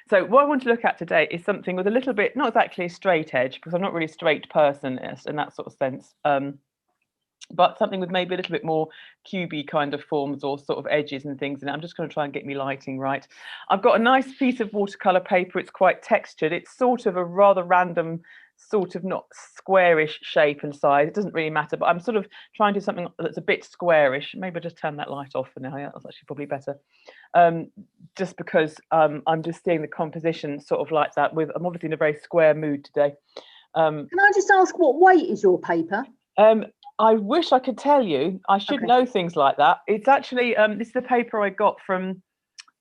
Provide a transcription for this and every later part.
So what I want to look at today is something with a little bit, not exactly a straight edge, because I'm not really a straight person in that sort of sense, but something with maybe a little bit more cubey kind of forms or sort of edges and things. And I'm just going to try and get me lighting right. I've got a nice piece of watercolor paper. It's quite textured. It's sort of a rather random, sort of not squarish shape and size. It doesn't really matter, but I'm sort of trying to do something that's a bit squarish. Maybe I'll just turn that light off for now. Yeah, that's actually probably better. Just because I'm just seeing the composition sort of like that. I'm obviously in a very square mood today. Can I just ask, what weight is your paper? I wish I could tell you. I should know things like that. It's actually this is the paper I got from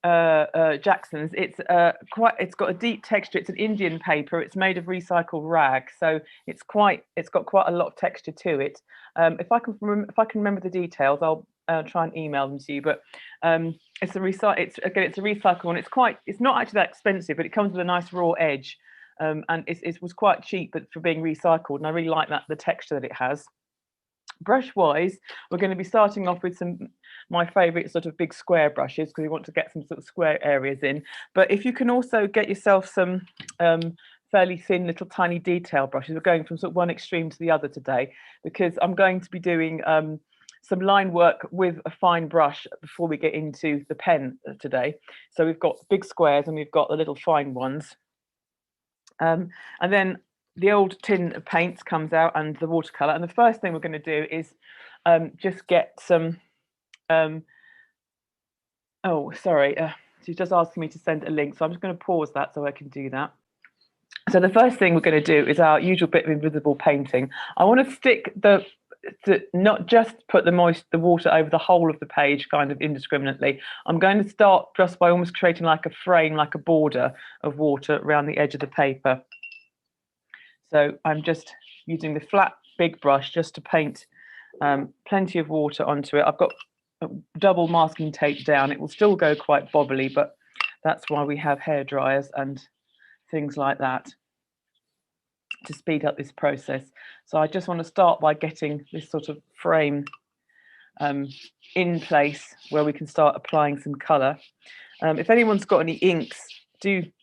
Jackson's. It's got a deep texture. It's an Indian paper. It's made of recycled rag, so it's got quite a lot of texture to it. If I can remember the details, I'll try and email them to you. But it's a recycled one. It's not actually that expensive, but it comes with a nice raw edge, and it was quite cheap, but for being recycled, and I really like the texture that it has. Brush wise, we're going to be starting off with my favorite sort of big square brushes, because we want to get some sort of square areas in. But if you can also get yourself some fairly thin little tiny detail brushes, we're going from sort of one extreme to the other today, because I'm going to be doing some line work with a fine brush before we get into the pen today. So we've got big squares and we've got the little fine ones, and then the old tin of paints comes out and the watercolor. And the first thing we're going to do is just get some. Oh, sorry. She's just asking me to send a link, so I'm just going to pause that so I can do that. So the first thing we're going to do is our usual bit of invisible painting. I want to stick to not just put the water over the whole of the page kind of indiscriminately. I'm going to start just by almost creating like a frame, like a border of water around the edge of the paper. So I'm just using the flat big brush just to paint plenty of water onto it. I've got double masking tape down. It will still go quite bobbly, but that's why we have hair dryers and things like that to speed up this process. So I just want to start by getting this sort of frame in place where we can start applying some colour. If anyone's got any inks,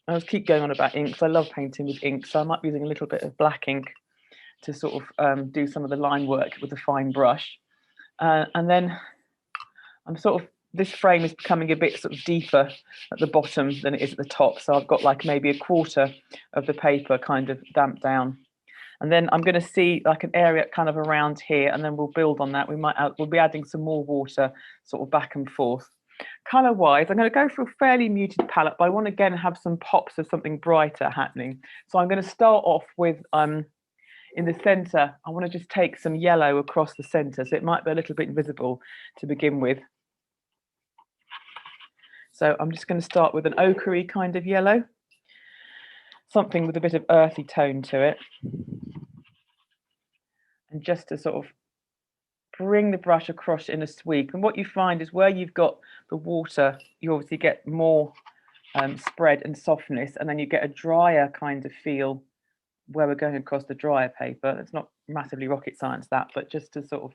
I'll keep going on about inks. I love painting with ink, so I might be using a little bit of black ink to sort of do some of the line work with a fine brush. And then this frame is becoming a bit sort of deeper at the bottom than it is at the top. So I've got like maybe a quarter of the paper kind of damped down. And then I'm going to see like an area kind of around here, and then we'll build on that. We'll be adding some more water sort of back and forth. Colour wise, I'm going to go for a fairly muted palette, but I want to again have some pops of something brighter happening. So I'm going to start off with in the centre, I want to just take some yellow across the centre, so it might be a little bit invisible to begin with. So I'm just going to start with an ochre-y kind of yellow, something with a bit of earthy tone to it, and just to sort of bring the brush across in a sweep. And what you find is where you've got the water, you obviously get more spread and softness, and then you get a drier kind of feel where we're going across the drier paper. It's not massively rocket science, that, but just to sort of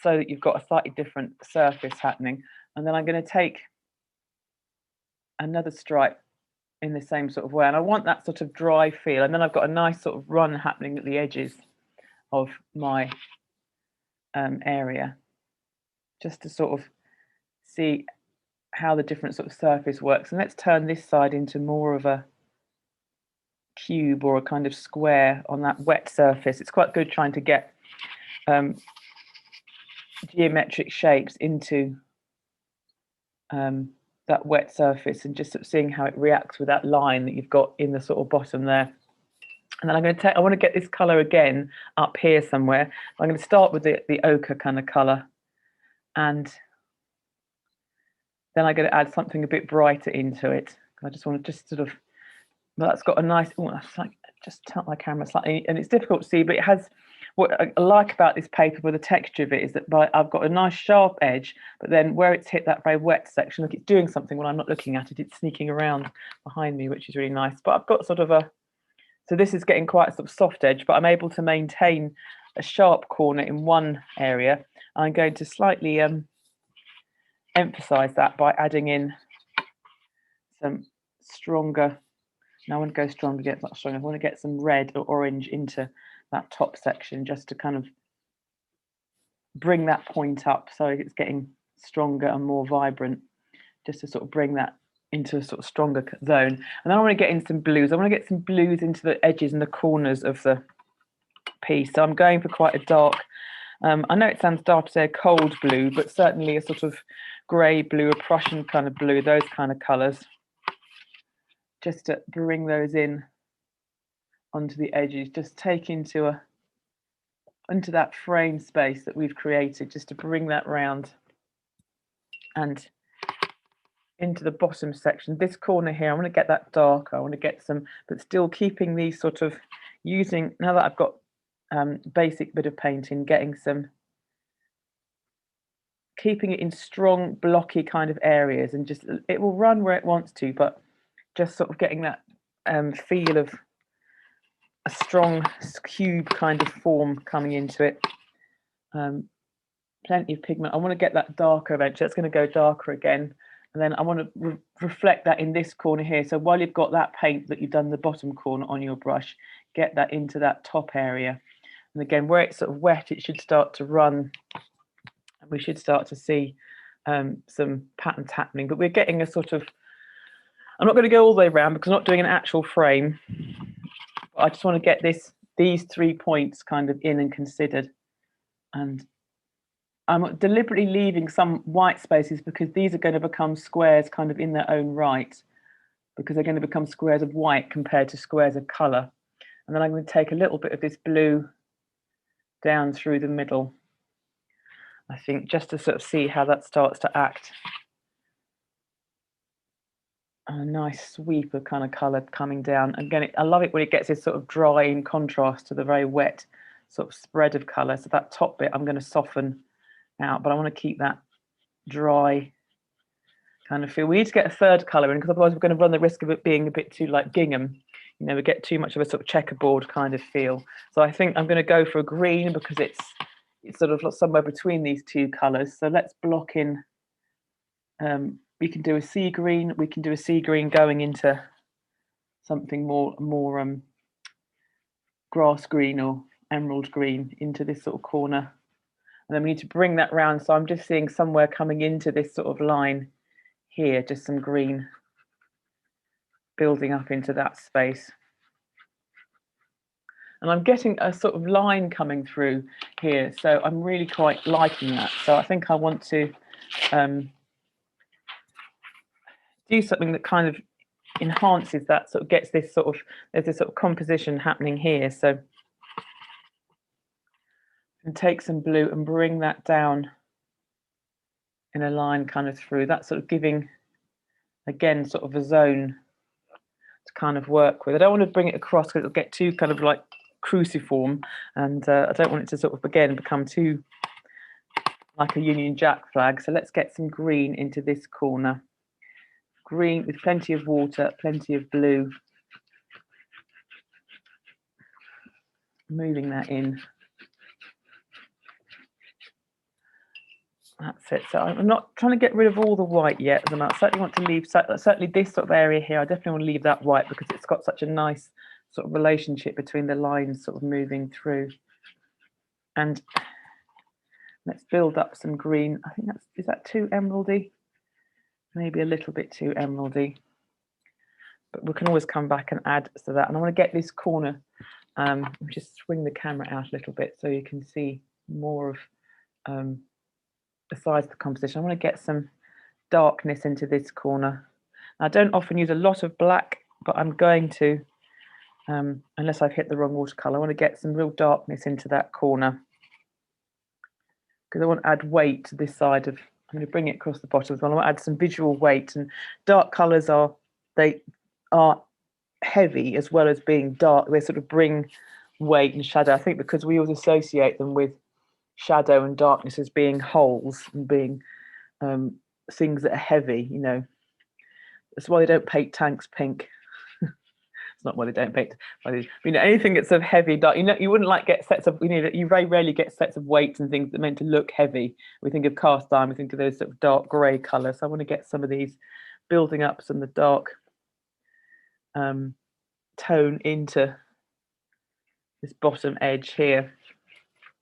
so that you've got a slightly different surface happening. And then I'm going to take another stripe in the same sort of way, and I want that sort of dry feel. And then I've got a nice sort of run happening at the edges of my area, just to sort of see how the different sort of surface works. And let's turn this side into more of a cube or a kind of square on that wet surface. It's quite good trying to get geometric shapes into that wet surface, and just sort of seeing how it reacts with that line that you've got in the sort of bottom there. And then I want to get this colour again up here somewhere. I'm going to start with the ochre kind of colour, and then I'm going to add something a bit brighter into it. I just want to just sort of, well, that's got a nice, that's like, just tilt my camera slightly, and it's difficult to see, but it has, what I like about this paper with the texture of it is that I've got a nice sharp edge, but then where it's hit that very wet section, look, it's doing something when I'm not looking at it. It's sneaking around behind me, which is really nice. But I've got sort of so this is getting quite a sort of soft edge, but I'm able to maintain a sharp corner in one area. I'm going to slightly emphasize that by adding in some stronger. Now I want to go stronger, get much stronger. I want to get some red or orange into that top section just to kind of bring that point up so it's getting stronger and more vibrant, just to sort of bring that into a sort of stronger zone. And then I want to get in some blues. I want to get some blues into the edges and the corners of the piece. So I'm going for quite a dark, I know it sounds daft to say a cold blue, but certainly a sort of grey blue, a Prussian kind of blue, those kind of colours, just to bring those in onto the edges, just take into that frame space that we've created, just to bring that round and into the bottom section. This corner here, I want to get that darker. I want to get some, but still keeping these sort of using, now that I've got basic bit of painting, getting some, keeping it in strong blocky kind of areas, and just, it will run where it wants to, but just sort of getting that feel of a strong cube kind of form coming into it. Plenty of pigment. I want to get that darker eventually. It's going to go darker again. And then I want to reflect that in this corner here. So while you've got that paint that you've done the bottom corner on your brush, get that into that top area. And again, where it's sort of wet, it should start to run. And we should start to see some patterns happening. But we're getting a sort of, I'm not going to go all the way around because I'm not doing an actual frame. But I just want to get these 3 points kind of in and considered. And I'm deliberately leaving some white spaces because these are going to become squares kind of in their own right, because they're going to become squares of white compared to squares of colour. And then I'm going to take a little bit of this blue down through the middle, I think, just to sort of see how that starts to act. A nice sweep of kind of colour coming down. Again, I love it when it gets this sort of dry in contrast to the very wet sort of spread of colour. So that top bit I'm going to soften out, but I want to keep that dry kind of feel. We need to get a third colour in because otherwise we're going to run the risk of it being a bit too like gingham. You know, we get too much of a sort of checkerboard kind of feel. So I think I'm going to go for a green because it's sort of somewhere between these two colours. So let's block in. We can do a sea green. We can do a sea green going into something more grass green or emerald green into this sort of corner. And then we need to bring that round. So I'm just seeing somewhere coming into this sort of line here, just some green building up into that space. And I'm getting a sort of line coming through here. So I'm really quite liking that. So I think I want to do something that kind of enhances that, sort of gets this sort of, there's this sort of composition happening here. So and take some blue and bring that down in a line kind of through. That's sort of giving, again, sort of a zone to kind of work with. I don't want to bring it across because it'll get too kind of like cruciform, and I don't want it to sort of, again, become too like a Union Jack flag. So let's get some green into this corner. Green with plenty of water, plenty of blue. Moving that in. That's it. So I'm not trying to get rid of all the white yet. I certainly want to leave, certainly this sort of area here, I definitely want to leave that white because it's got such a nice sort of relationship between the lines sort of moving through. And let's build up some green. I think that's, is that too emeraldy? Maybe a little bit too emeraldy. But we can always come back and add to that. And I want to get this corner, just swing the camera out a little bit so you can see more of the size of the composition. I want to get some darkness into this corner. I don't often use a lot of black, but I'm going to, unless I've hit the wrong watercolor, I want to get some real darkness into that corner because I want to add weight to this side of, I'm going to bring it across the bottom as well. I want to add some visual weight, and dark colors are, they are heavy as well as being dark. They sort of bring weight and shadow, I think, because we always associate them with shadow and darkness as being holes and being things that are heavy, you know. That's why they don't paint tanks pink. It's not why they don't paint, you know, anything that's of heavy dark, you know, you wouldn't like get sets of, you know, you very rarely get sets of weights and things that are meant to look heavy. We think of cast iron, we think of those sort of dark grey colours. So I want to get some of these building up, some of the dark tone into this bottom edge here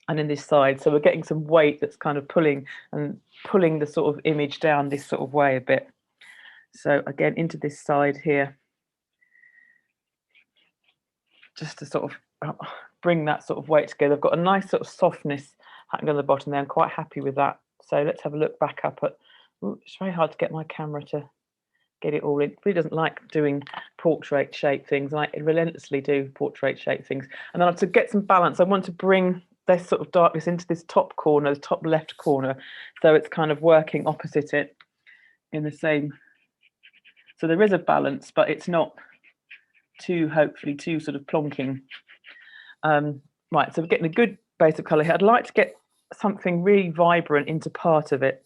and in this side. So we're getting some weight that's kind of pulling the sort of image down this sort of way a bit. So again, into this side here, just to sort of bring that sort of weight together. I've got a nice sort of softness happening on the bottom there. I'm quite happy with that. So let's have a look back up at, it's very hard to get my camera to get it all in. It really doesn't like doing portrait shape things. I relentlessly do portrait shape things. And then to get some balance, I want to bring this sort of darkness into this top corner, the top left corner. So it's kind of working opposite it in the same. So there is a balance, but it's not hopefully too sort of plonking. Right, so we're getting a good base of colour here. I'd like to get something really vibrant into part of it.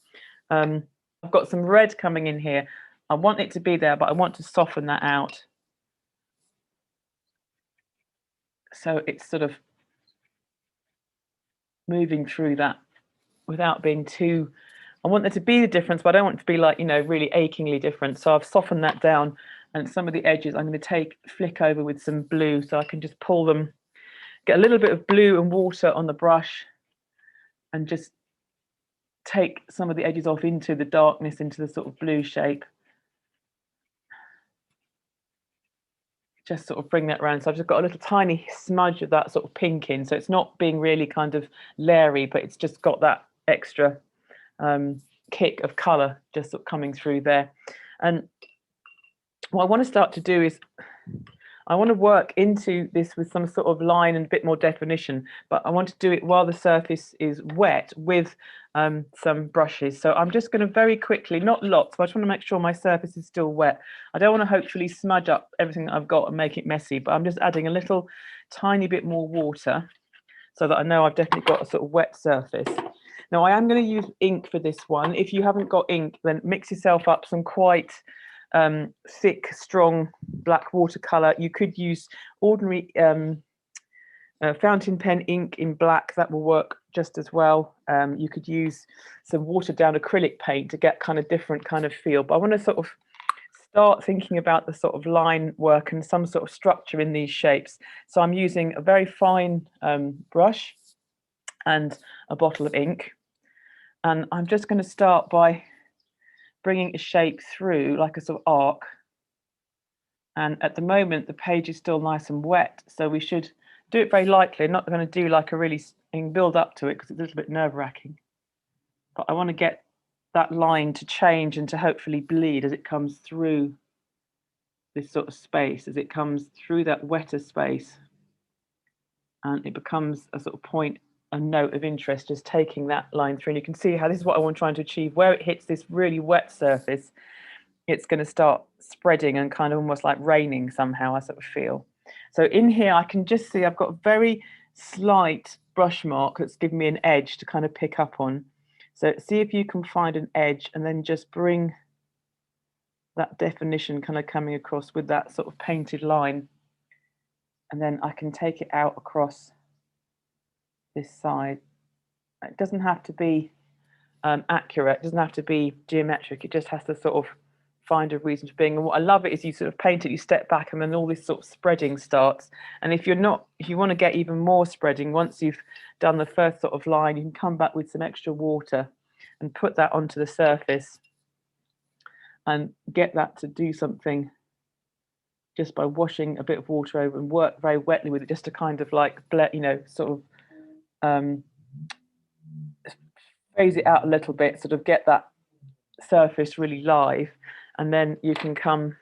I've got some red coming in here. I want it to be there, but I want to soften that out. So it's sort of moving through that without being too, I want there to be the difference, but I don't want it to be like, you know, really achingly different. So I've softened that down, and some of the edges I'm going to flick over with some blue, so I can just pull them, get a little bit of blue and water on the brush, and just take some of the edges off into the darkness, into the sort of blue shape. Just sort of bring that around. So I've just got a little tiny smudge of that sort of pink in. So it's not being really kind of leery, but it's just got that extra kick of colour just sort of coming through there. And what I want to start to do is I want to work into this with some sort of line and a bit more definition, but I want to do it while the surface is wet with some brushes. So I'm just going to very quickly, not lots, but I just want to make sure my surface is still wet. I don't want to hopefully smudge up everything that I've got and make it messy, but I'm just adding a little tiny bit more water so that I know I've definitely got a sort of wet surface. Now I am going to use ink for this one. If you haven't got ink, then mix yourself up some quite thick, strong black watercolor. You could use ordinary fountain pen ink in black. That will work just as well. You could use some watered down acrylic paint to get kind of different kind of feel. But I want to sort of start thinking about the sort of line work and some sort of structure in these shapes. So I'm using a very fine brush and a bottle of ink. And I'm just going to start by bringing a shape through like a sort of arc. And at the moment, the page is still nice and wet, so we should do it very lightly. I'm not going to do like a really build up to it because it's a little bit nerve-wracking. But I want to get that line to change and to hopefully bleed as it comes through this sort of space, as it comes through that wetter space. And it becomes a sort of point, a note of interest, just taking that line through. And you can see how this is what I want trying to achieve. Where it hits this really wet surface, it's going to start spreading and kind of almost like raining somehow, I sort of feel. So in here, I can just see I've got a very slight brush mark that's giving me an edge to kind of pick up on. So see if you can find an edge and then just bring that definition kind of coming across with that sort of painted line. And then I can take it out across this side. It doesn't have to be accurate, it doesn't have to be geometric, it just has to sort of find a reason for being. And what I love it is you sort of paint it, you step back, and then all this sort of spreading starts. And if you want to get even more spreading, once you've done the first sort of line, you can come back with some extra water and put that onto the surface and get that to do something just by washing a bit of water over and work very wetly with it, just to kind of like, sort of phase it out a little bit, sort of get that surface really live. And then you can come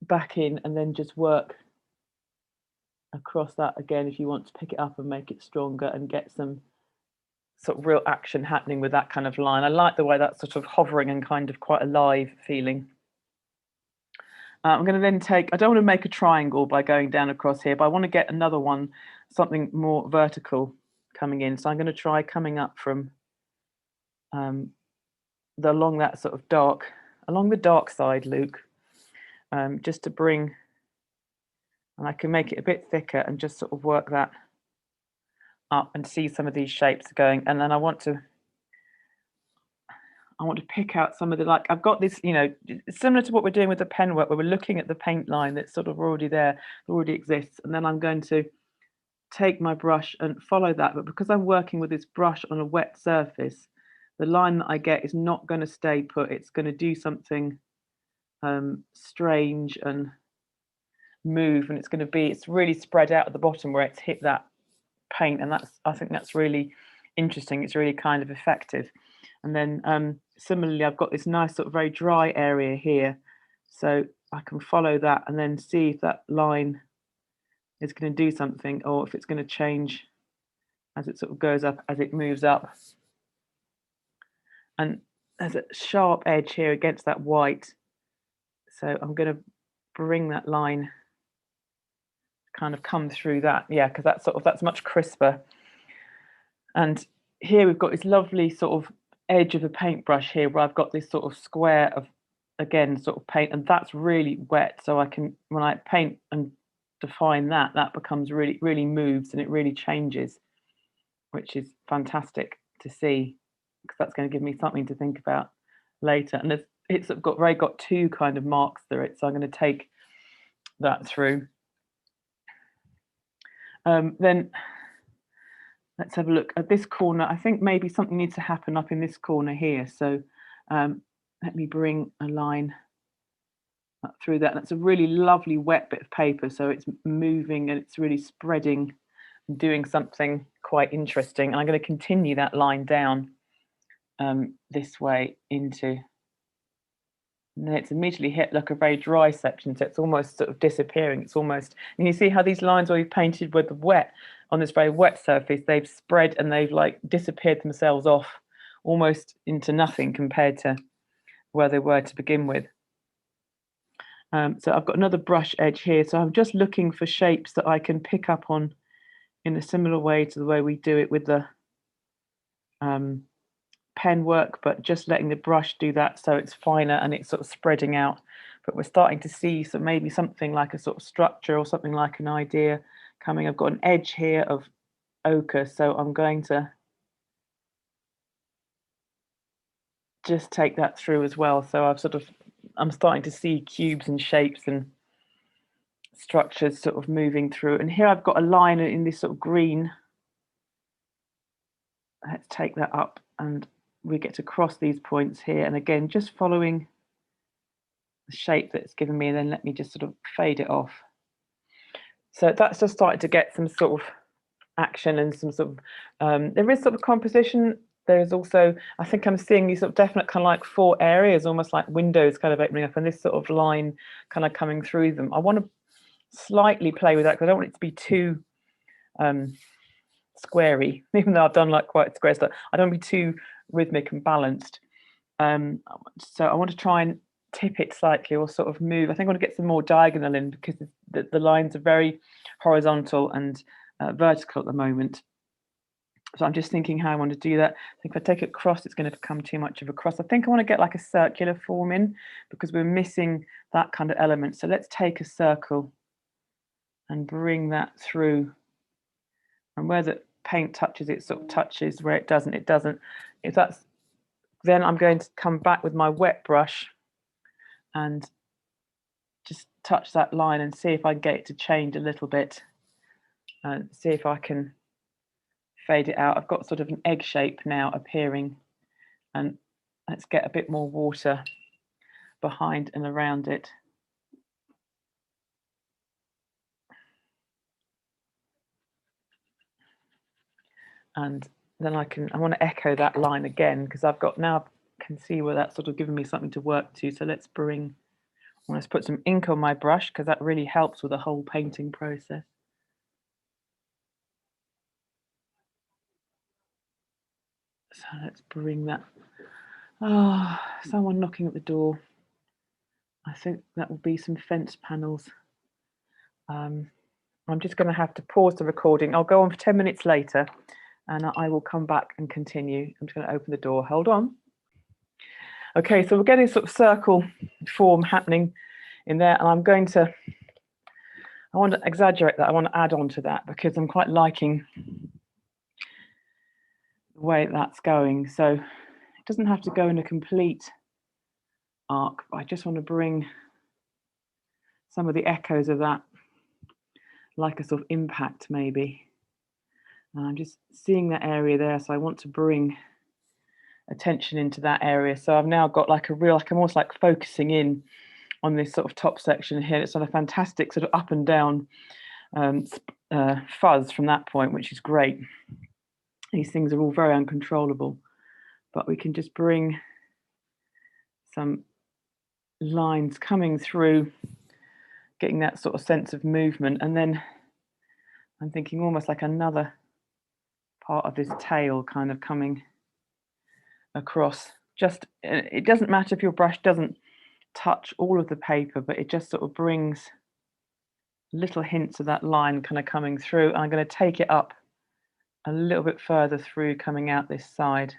back in and then just work across that again if you want to pick it up and make it stronger and get some sort of real action happening with that kind of line. I like the way that's sort of hovering and kind of quite alive feeling. I'm going to then I don't want to make a triangle by going down across here, but I want to get another one, something more vertical coming in. So I'm going to try coming up from along that sort of along the dark side, Luke, just to bring, and I can make it a bit thicker and just sort of work that up and see some of these shapes going. And then I want to I want to pick out some of the, like, I've got this, you know, similar to what we're doing with the pen work, where we're looking at the paint line that's sort of already there, already exists. And then I'm going to take my brush and follow that. But because I'm working with this brush on a wet surface, the line that I get is not going to stay put. It's going to do something strange and move, and it's really spread out at the bottom where it's hit that paint, and I think that's really interesting. It's really kind of effective. And then similarly, I've got this nice sort of very dry area here, so I can follow that and then see if that line is going to do something, or if it's going to change as it sort of goes up, as it moves up. And there's a sharp edge here against that white, so I'm going to bring that line kind of come through that, yeah, because that's much crisper. And here we've got this lovely sort of edge of a paintbrush here, where I've got this sort of square of, again, sort of paint, and that's really wet, so I can, when I paint and define that, that becomes really moves, and it really changes, which is fantastic to see, because that's going to give me something to think about later. And it's got two kind of marks through it, so I'm going to take that through. Then let's have a look at this corner. I think maybe something needs to happen up in this corner here. So let me bring a line up through that. That's a really lovely wet bit of paper, so it's moving and it's really spreading and doing something quite interesting. And I'm going to continue that line down this way into, and then it's immediately hit like a very dry section, so it's almost sort of disappearing. It's almost, and you see how these lines where we've painted with the wet on this very wet surface, they've spread and they've like disappeared themselves off almost into nothing compared to where they were to begin with. So I've got another brush edge here, so I'm just looking for shapes that I can pick up on in a similar way to the way we do it with the pen work, but just letting the brush do that so it's finer and it's sort of spreading out. But we're starting to see, so maybe something like a sort of structure or something like an idea coming. I've got an edge here of ochre, so I'm going to just take that through as well. So I'm starting to see cubes and shapes and structures sort of moving through. And here I've got a line in this sort of green. Let's take that up, and we get to cross these points here. And again, just following the shape that it's given me, and then let me just sort of fade it off. So that's just started to get some sort of action and some sort of, there is sort of composition. There's also, I think I'm seeing these sort of definite kind of like four areas, almost like windows kind of opening up, and this sort of line kind of coming through them. I want to slightly play with that because I don't want it to be too squarey, even though I've done like quite square stuff. I don't want to be too rhythmic and balanced. So I want to try and tip it slightly or sort of move. I think I want to get some more diagonal in, because the lines are very horizontal and vertical at the moment. So I'm just thinking how I want to do that. I think if I take it across, it's going to become too much of a cross. I think I want to get like a circular form in, because we're missing that kind of element. So let's take a circle and bring that through. And where the paint touches, it sort of touches. Where it doesn't, it doesn't. If that's, then I'm going to come back with my wet brush and just touch that line and see if I can get it to change a little bit. And see if I can fade it out. I've got sort of an egg shape now appearing, and let's get a bit more water behind and around it. And then I want to echo that line again, because I've got, now I can see where that's sort of giving me something to work to. So let's put some ink on my brush, because that really helps with the whole painting process. So let's bring that. Oh, someone knocking at the door. I think that will be some fence panels. I'm just going to have to pause the recording. I'll go on for 10 minutes later, and I will come back and continue. I'm just going to open the door. Hold on. Okay, so we're getting sort of circle form happening in there, and I want to exaggerate that. I want to add on to that, because I'm quite liking the way that's going. So It doesn't have to go in a complete arc, but I just want to bring some of the echoes of that, like a sort of impact maybe. And I'm just seeing that area there, so I want to bring attention into that area. So I've now got like a real, like I'm almost like focusing in on this sort of top section here. It's on a fantastic sort of up and down fuzz from that point, which is great. These things are all very uncontrollable, but we can just bring some lines coming through, getting that sort of sense of movement. And then I'm thinking almost like another part of this tail kind of coming across. Just, it doesn't matter if your brush doesn't touch all of the paper, but it just sort of brings little hints of that line kind of coming through. And I'm going to take it up a little bit further through, coming out this side.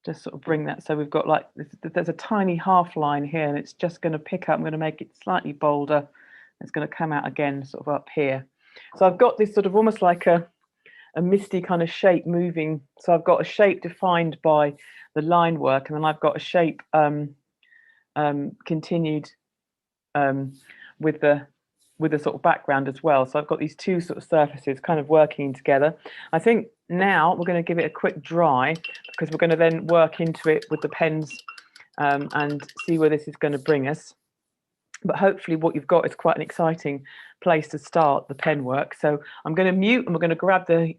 Just sort of bring that, so we've got like there's a tiny half line here, and it's just going to pick up. I'm going to make it slightly bolder. It's going to come out again sort of up here. So I've got this sort of almost like a misty kind of shape moving. So I've got a shape defined by the line work, and then I've got a shape continued with the sort of background as well. So I've got these two sort of surfaces kind of working together. I think now we're going to give it a quick dry, because we're going to then work into it with the pens and see where this is going to bring us. But hopefully what you've got is quite an exciting place to start the pen work. So I'm going to mute, and we're going to grab the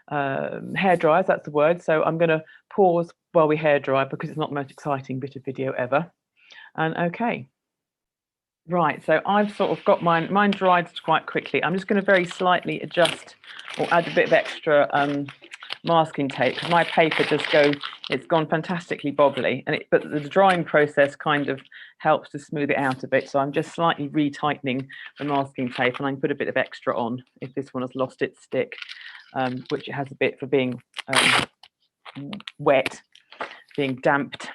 hair dryers, that's the word. So I'm going to pause while we hair dry, because it's not the most exciting bit of video ever. And okay. Right, so I've sort of got mine dried quite quickly. I'm just going to very slightly adjust or add a bit of extra masking tape, because my paper just it's gone fantastically bobbly, and but the drying process kind of helps to smooth it out a bit. So I'm just slightly retightening the masking tape, and I can put a bit of extra on if this one has lost its stick, which it has a bit for being wet, being damped.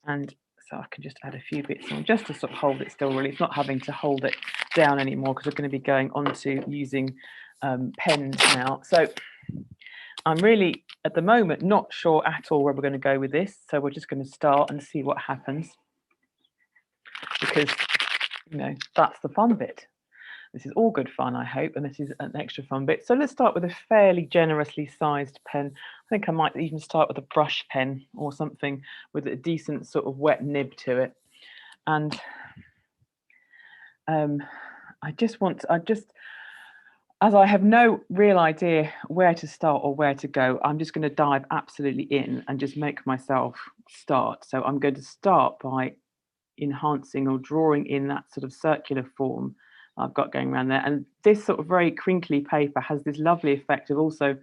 And so I can just add a few bits on just to sort of hold it still. Really, it's not having to hold it down anymore, because we're going to be going on to using pens now. So I'm really, at the moment, not sure at all where we're going to go with this. So we're just going to start and see what happens, because, you know, that's the fun bit. This is all good fun, I hope, and this is an extra fun bit. So let's start with a fairly generously sized pen. I think I might even start with a brush pen or something with a decent sort of wet nib to it. And as I have no real idea where to start or where to go, I'm just going to dive absolutely in and just make myself start. So I'm going to start by enhancing or drawing in that sort of circular form I've got going around there. And this sort of very crinkly paper has this lovely effect of also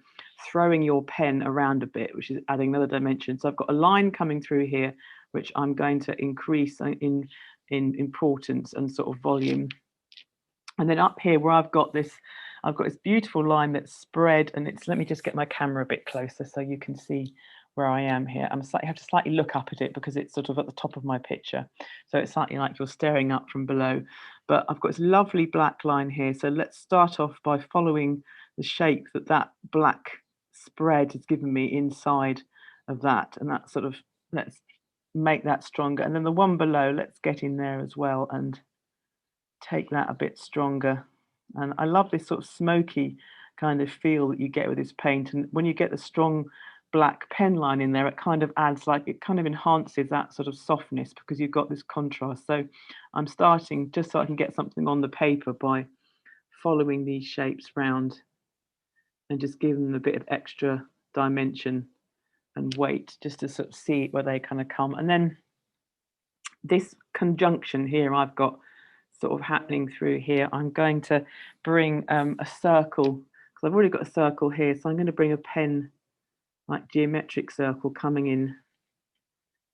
throwing your pen around a bit, which is adding another dimension. So I've got a line coming through here, which I'm going to increase in importance and sort of volume. And then up here where I've got this beautiful line that's spread, and let me just get my camera a bit closer so you can see where I am here. I have to slightly look up at it, because it's sort of at the top of my picture. So it's slightly like you're staring up from below. But I've got this lovely black line here. So let's start off by following the shape that black spread has given me inside of that. And that sort of, let's make that stronger. And then the one below, let's get in there as well and take that a bit stronger. And I love this sort of smoky kind of feel that you get with this paint. And when you get the strong black pen line in there, it kind of adds, like, it kind of enhances that sort of softness, because you've got this contrast. So I'm starting just so I can get something on the paper by following these shapes round and just giving them a bit of extra dimension and weight, just to sort of see where they kind of come. And then this conjunction here I've got sort of happening through here, I'm going to bring a circle, because I've already got a circle here. So I'm going to bring a pen, like geometric circle, coming in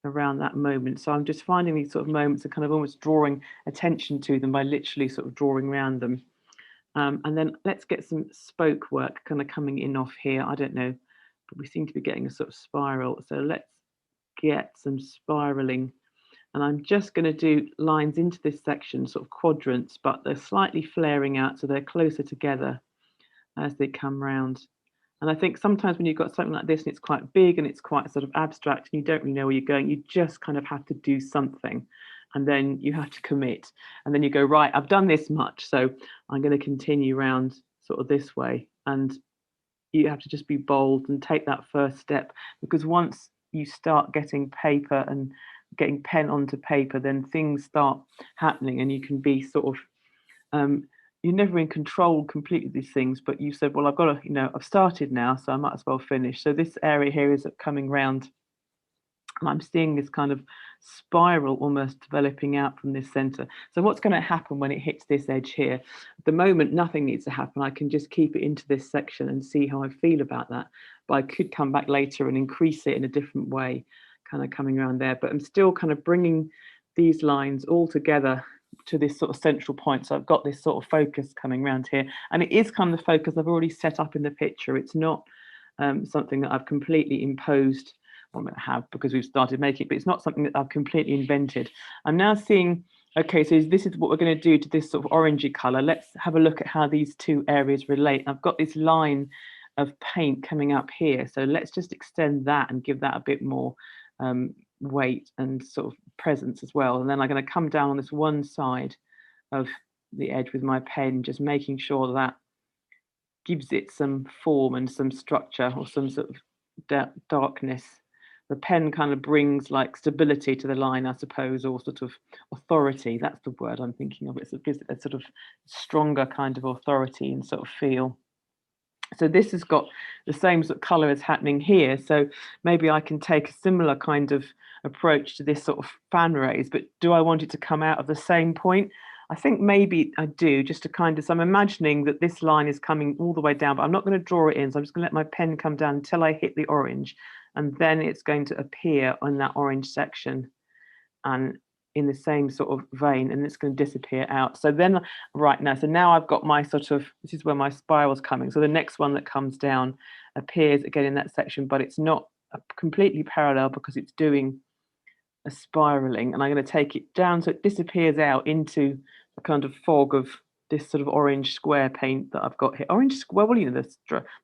around that moment. So I'm just finding these sort of moments and kind of almost drawing attention to them by literally sort of drawing around them. And then let's get some spoke work kind of coming in off here. I don't know, but we seem to be getting a sort of spiral. So let's get some spiraling. And I'm just going to do lines into this section, sort of quadrants, but they're slightly flaring out, so they're closer together as they come round. And I think sometimes when you've got something like this and it's quite big and it's quite sort of abstract and you don't really know where you're going, you just kind of have to do something, and then you have to commit, and then you go, right, I've done this much, so I'm going to continue around sort of this way. And you have to just be bold and take that first step, because once you start getting paper and getting pen onto paper, then things start happening, and you can be sort of you're never in control completely of these things, but you said, well, I've got to, I've started now, so I might as well finish. So this area here is coming round, and I'm seeing this kind of spiral almost developing out from this center. So what's going to happen when it hits this edge here? At the moment, nothing needs to happen. I can just keep it into this section and see how I feel about that. But I could come back later and increase it in a different way, kind of coming around there. But I'm still kind of bringing these lines all together to this sort of central point. So I've got this sort of focus coming around here, and it is kind of the focus I've already set up in the picture. It's not something that I've completely imposed. Well, I have, because we've started making it, but it's not something that I've completely invented. I'm now seeing, okay, so this is what we're going to do to this sort of orangey color. Let's have a look at how these two areas relate. I've got this line of paint coming up here, so let's just extend that and give that a bit more weight and sort of presence as well. And then I'm going to come down on this one side of the edge with my pen, just making sure that gives it some form and some structure, or some sort of darkness. The pen kind of brings like stability to the line, I suppose, or sort of authority. That's the word I'm thinking of. It gives it a sort of stronger kind of authority and sort of feel. So this has got the same sort of color as happening here. So maybe I can take a similar kind of approach to this sort of fan rays, but do I want it to come out of the same point? I think maybe I do, just to kind of, so I'm imagining that this line is coming all the way down, but I'm not going to draw it in. So I'm just going to let my pen come down until I hit the orange, and then it's going to appear on that orange section and in the same sort of vein, and it's going to disappear out. So then, right now, so now I've got my sort of, this is where my spiral's coming. So the next one that comes down appears again in that section, but it's not completely parallel because it's doing a spiraling, and I'm going to take it down so it disappears out into a kind of fog of this sort of orange square paint that I've got here. Orange square, well,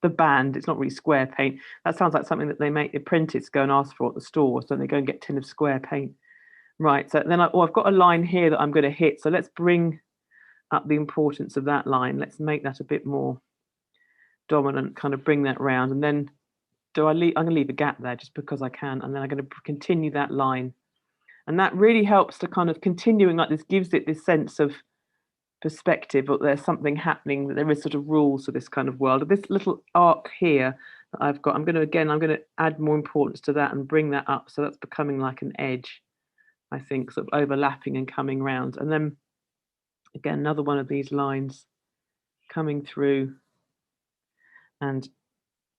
the band, it's not really square paint. That sounds like something that they make the apprentice go and ask for at the store, so they go and get a tin of square paint. Right, so then I've got a line here that I'm going to hit. So let's bring up the importance of that line. Let's make that a bit more dominant, kind of bring that round. And then I'm going to leave a gap there just because I can. And then I'm going to continue that line. And that really helps to kind of continuing like this, gives it this sense of perspective, but there's something happening, that there is sort of rules to this kind of world. This little arc here that I've got, I'm going to add more importance to that and bring that up. So that's becoming like an edge, I think, sort of overlapping and coming round. And then again, another one of these lines coming through and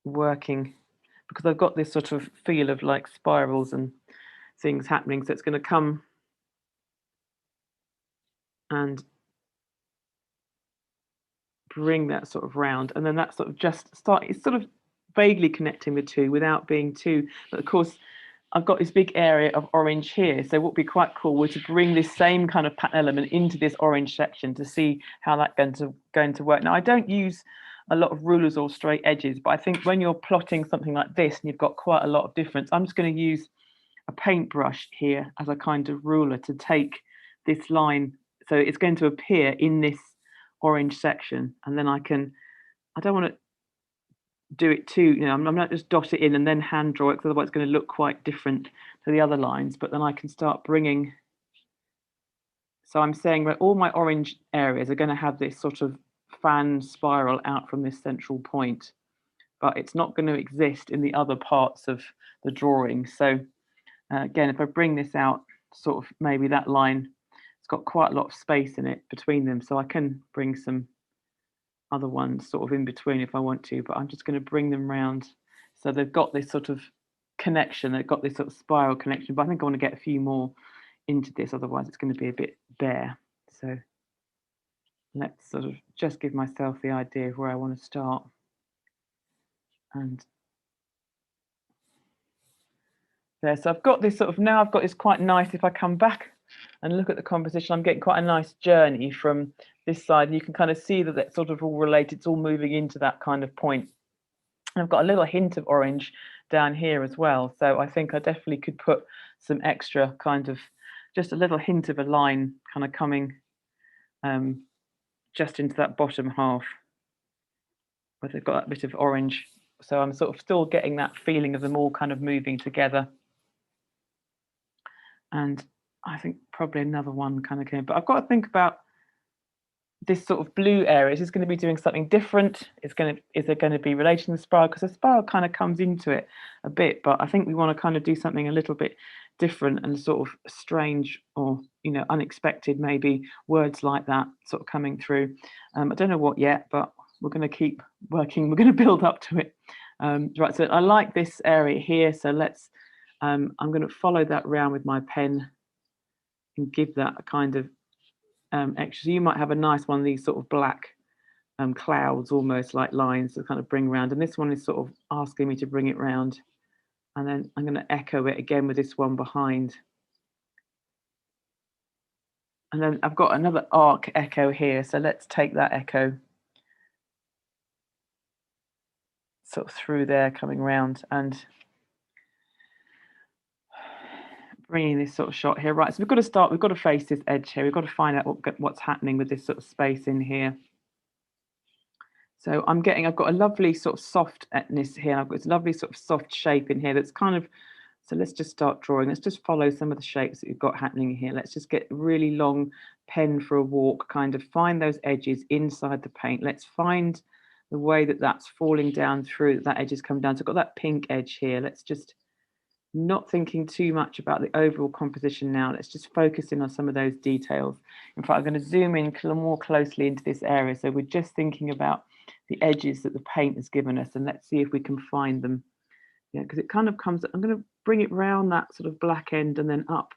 working, because I've got this sort of feel of like spirals and things happening. So it's going to come and bring that sort of round. And then that sort of just start, it's sort of vaguely connecting the two without being too, but of course, I've got this big area of orange here. So what would be quite cool would to bring this same kind of pattern element into this orange section to see how that's going to work. Now, I don't use a lot of rulers or straight edges, but I think when you're plotting something like this and you've got quite a lot of difference, I'm just going to use a paintbrush here as a kind of ruler to take this line. So it's going to appear in this orange section, and then I don't want to do it too, I'm not just dot it in and then hand draw it, because otherwise it's going to look quite different to the other lines. But then I can start bringing, so I'm saying that all my orange areas are going to have this sort of fan spiral out from this central point, but it's not going to exist in the other parts of the drawing. So again, if I bring this out, sort of maybe that line, it's got quite a lot of space in it between them, so I can bring some other ones sort of in between if I want to, but I'm just going to bring them round so they've got this sort of connection, they've got this sort of spiral connection. But I think I want to get a few more into this, otherwise it's going to be a bit bare. So let's sort of just give myself the idea of where I want to start. And there, so I've got this sort of, now I've got this quite nice, if I come back and look at the composition, I'm getting quite a nice journey from this side, and you can kind of see that that's sort of all related, it's all moving into that kind of point. And I've got a little hint of orange down here as well. So I think I definitely could put some extra kind of, just a little hint of a line kind of coming just into that bottom half where they've got that bit of orange. So I'm sort of still getting that feeling of them all kind of moving together. And I think probably another one kind of came, but I've got to think about this sort of blue area. Is this going to be doing something different? Is it going to be related to the spiral? Because the spiral kind of comes into it a bit, but I think we want to kind of do something a little bit different and sort of strange or, you know, unexpected, maybe words like that sort of coming through. I don't know what yet, but we're going to keep working. We're going to build up to it. Right, so I like this area here. So let's, I'm going to follow that round with my pen and give that a kind of extra. So you might have a nice one of these sort of black clouds, almost like lines to kind of bring around. And this one is sort of asking me to bring it round. And then I'm going to echo it again with this one behind. And then I've got another arc echo here. So let's take that echo sort of through there, coming round and bringing this sort of shot here. Right, so we've got to start, we've got to face this edge here. We've got to find out what's happening with this sort of space in here. So I've got a lovely sort of softness here. I've got this lovely sort of soft shape in here that's kind of, so let's just start drawing. Let's just follow some of the shapes that we've got happening here. Let's just get a really long pen for a walk, kind of find those edges inside the paint. Let's find the way that that's falling down through, that edges come down. So I've got that pink edge here. Let's just, not thinking too much about the overall composition now. Let's just focus in on some of those details. In fact, I'm going to zoom in more closely into this area. So we're just thinking about the edges that the paint has given us, and let's see if we can find them. Yeah, because it kind of comes, I'm going to bring it round that sort of black end and then up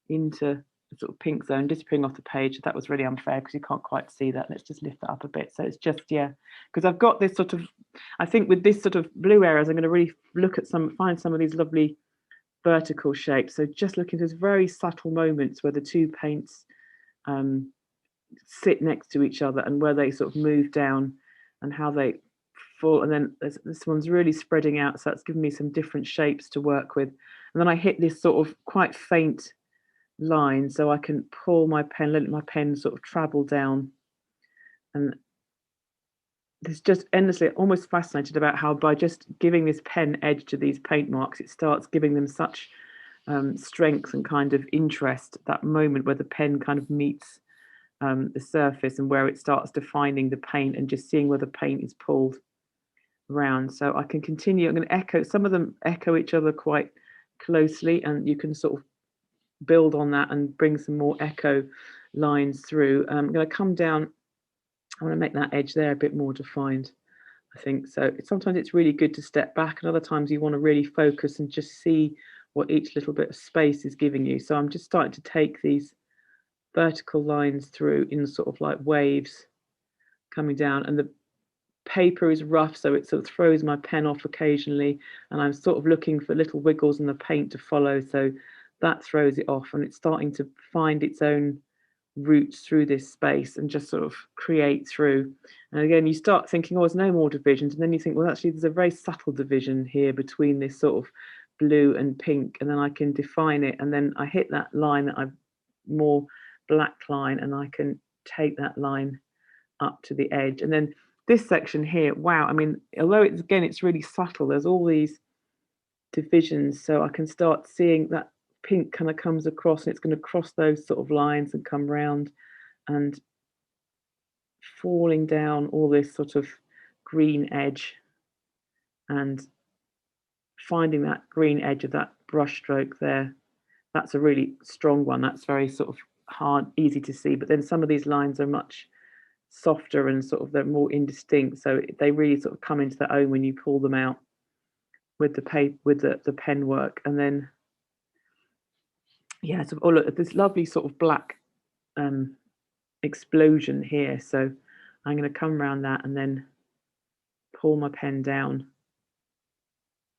into the sort of pink zone, disappearing off the page. That was really unfair because you can't quite see that. Let's just lift that up a bit. So it's just, yeah, because I've got this sort of, I think with this sort of blue areas, I'm going to really look at find some of these lovely vertical shapes. So just looking at those very subtle moments where the two paints sit next to each other and where they sort of move down and how they fall. And then this one's really spreading out. So that's given me some different shapes to work with. And then I hit this sort of quite faint line so I can pull my pen, let my pen sort of travel down. And there's just endlessly, almost fascinated about how by just giving this pen edge to these paint marks, it starts giving them such strength and kind of interest, that moment where the pen kind of meets the surface and where it starts defining the paint and just seeing where the paint is pulled around. So I can continue, I'm going to echo, some of them echo each other quite closely, and you can sort of build on that and bring some more echo lines through. I'm going to come down, I want to make that edge there a bit more defined, I think. So sometimes it's really good to step back, and other times you want to really focus and just see what each little bit of space is giving you. So I'm just starting to take these vertical lines through in sort of like waves coming down, and the paper is rough, so it sort of throws my pen off occasionally, and I'm sort of looking for little wiggles in the paint to follow, so that throws it off, and it's starting to find its own roots through this space and just sort of create through. And again, you start thinking, oh, there's no more divisions, and then you think, well, actually there's a very subtle division here between this sort of blue and pink, and then I can define it, and then I hit that line that I've more black line, and I can take that line up to the edge. And then this section here, wow, I mean, although it's, again, it's really subtle, there's all these divisions, so I can start seeing that pink kind of comes across, and it's going to cross those sort of lines and come round and falling down all this sort of green edge and finding that green edge of that brush stroke there. That's a really strong one. That's very sort of hard, easy to see, but then some of these lines are much softer and sort of they're more indistinct, so they really sort of come into their own when you pull them out with the paper, with the pen work. And then yeah, so oh look, this lovely sort of black explosion here. So I'm going to come around that and then pull my pen down